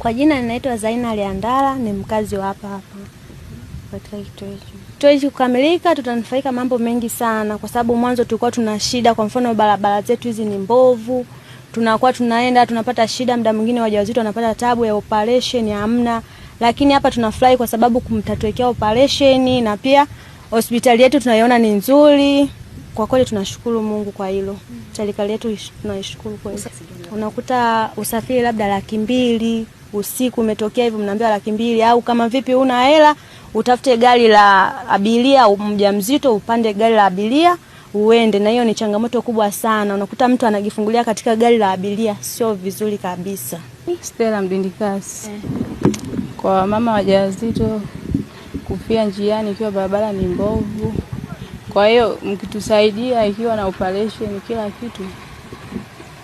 Kwa jina ninaitwa Zaina Liandala, ni mkazi wa hapa katika kituo hicho. Kituo hicho kukamilika tutanufaika mambo mengi sana, kwa sababu mwanzo tulikuwa tuna shida. Kwa mfano barabara zetu hizi ni mbovu, tunakuwa tunaenda tunapata shida, muda mwingine wajawazito wanapata tabu ya operation hamna, lakini hapa tunafurahi kwa sababu kumtatuwekea operation, na pia hospitali yetu tunaiona ni nzuri. Kwa kweli tunashukuru Mungu kwa hilo. Serikali yetu tunaishukuru kwa hilo. Unakuta usafiri labda 200,000 usiku umetokea hivyo mnaambiwa 200,000, au kama vipi una hela utafute gari la abiria, mjamzito upande gari la abiria uende, na hiyo ni changamoto kubwa sana. Unakuta mtu anajifungulia katika gari la abiria, sio vizuri kabisa. Stella Mdindikasi. Kwa mama wajawazito kufia njiani ikiwa barabara ni mbovu. Kwa hiyo mkitusaidia ikiwa na operation kila kitu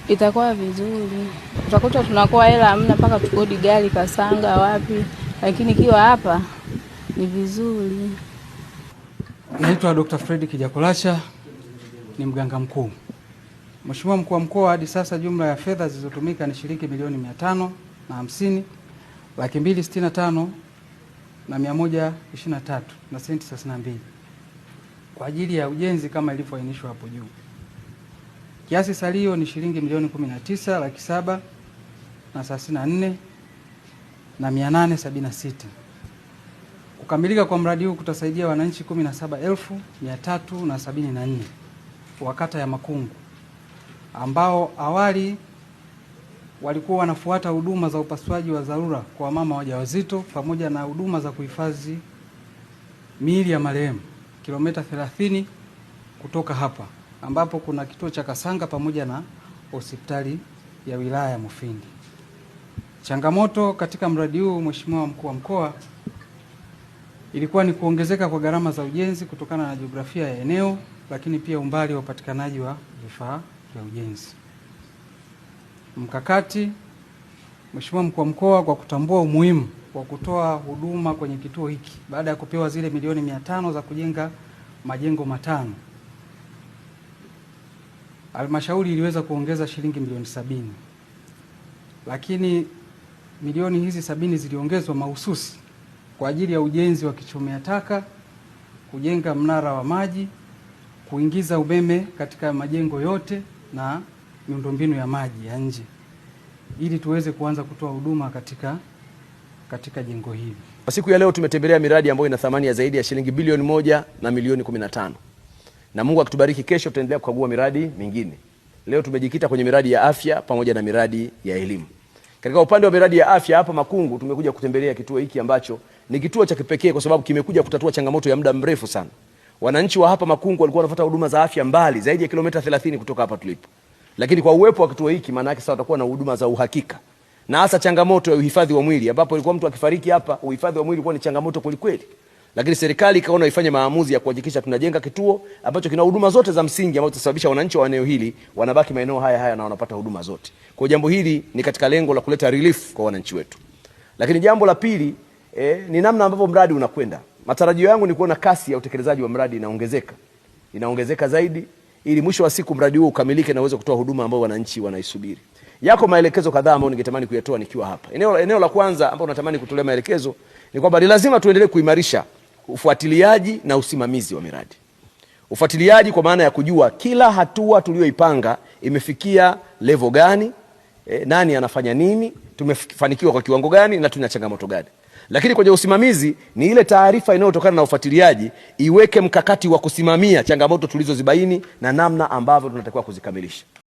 itakuwa vizuri. Tutakuta tunakuwa hela hamna mpaka tukodi gari Kasanga wapi, lakini ikiwa hapa ni vizuri. Naitwa Dr. Fred Kijakolacha, ni mganga mkuu. Mheshimiwa Mkuu wa Mkoa, hadi sasa jumla ya fedha zilizotumika ni shilingi milioni 550, 265,123 na senti 32 kwa ajili ya ujenzi kama ilivyoainishwa hapo juu. Kiasi salio ni shilingi milioni 19,734,876. Kukamilika kwa mradi huu kutasaidia wananchi 17,374 wa kata ya Makungu ambao awali walikuwa wanafuata huduma za upasuaji wa dharura kwa mama wajawazito pamoja na huduma za kuhifadhi miili ya marehemu kilomita 30 kutoka hapa, ambapo kuna kituo cha Kasanga pamoja na hospitali ya wilaya ya Mufindi. Changamoto katika mradi huu, Mheshimiwa Mkuu wa Mkoa, ilikuwa ni kuongezeka kwa gharama za ujenzi kutokana na jiografia ya eneo, lakini pia umbali wa upatikanaji wa vifaa vya ujenzi. Mkakati, Mheshimiwa Mkuu wa Mkoa, kwa kutambua umuhimu wa kutoa huduma kwenye kituo hiki baada ya kupewa zile milioni 500 za kujenga majengo matano, halmashauri iliweza kuongeza shilingi milioni 70, lakini milioni hizi 70 ziliongezwa mahususi kwa ajili ya ujenzi wa kichomea taka, kujenga mnara wa maji, kuingiza umeme katika majengo yote na miundombinu ya maji ya nje, ili tuweze kuanza kutoa huduma katika jengo hili. Kwa siku ya leo tumetembelea miradi ambayo ina thamani ya zaidi ya shilingi bilioni 1 na milioni 15. Na Mungu akitubariki, kesho tutaendelea kukagua miradi mingine. Leo tumejikita kwenye miradi ya afya pamoja na miradi ya elimu. Katika upande wa miradi ya afya hapa Makungu tumekuja kutembelea kituo hiki ambacho ni kituo cha kipekee kwa sababu kimekuja kutatua changamoto ya muda mrefu sana. Wananchi wa hapa Makungu walikuwa wanafuata huduma za afya mbali zaidi ya kilomita 30 kutoka hapa tulipo. Lakini kwa uwepo wa kituo hiki, maana yake sasa watakuwa na huduma za uhakika. Na hasa changamoto ya uhifadhi wa mwili, ambapo ilikuwa mtu akifariki hapa uhifadhi wa mwili ulikuwa ni changamoto kweli kweli. Lakini serikali ikaona ifanye maamuzi ya kuhakikisha tunajenga kituo ambacho kina huduma zote za msingi ambazo zitasababisha wananchi wa eneo hili wanabaki maeneo haya na wanapata huduma zote. Kwa jambo hili ni katika lengo la kuleta relief kwa wananchi wetu. Lakini jambo la pili ni namna ambavyo mradi unakwenda. Matarajio yangu ni kuona kasi ya utekelezaji wa mradi inaongezeka zaidi, ili mwisho wa siku mradi huu ukamilike na uweze kutoa huduma ambayo wananchi wanaisubiri. Yako maelekezo kadhaa ambayo ningetamani kuyatoa nikiwa hapa. Eneo la kwanza ambalo natamani kutolea maelekezo ni kwamba ni lazima tuendelee kuimarisha ufuatiliaji na usimamizi wa miradi. Ufuatiliaji kwa maana ya kujua kila hatua tuliyoipanga imefikia level gani, nani anafanya nini, tumefanikiwa kwa kiwango gani na tuna changamoto gani. Lakini kwenye usimamizi ni ile taarifa inayotokana na ufuatiliaji iweke mkakati wa kusimamia changamoto tulizozibaini na namna ambavyo tunatakiwa kuzikamilisha.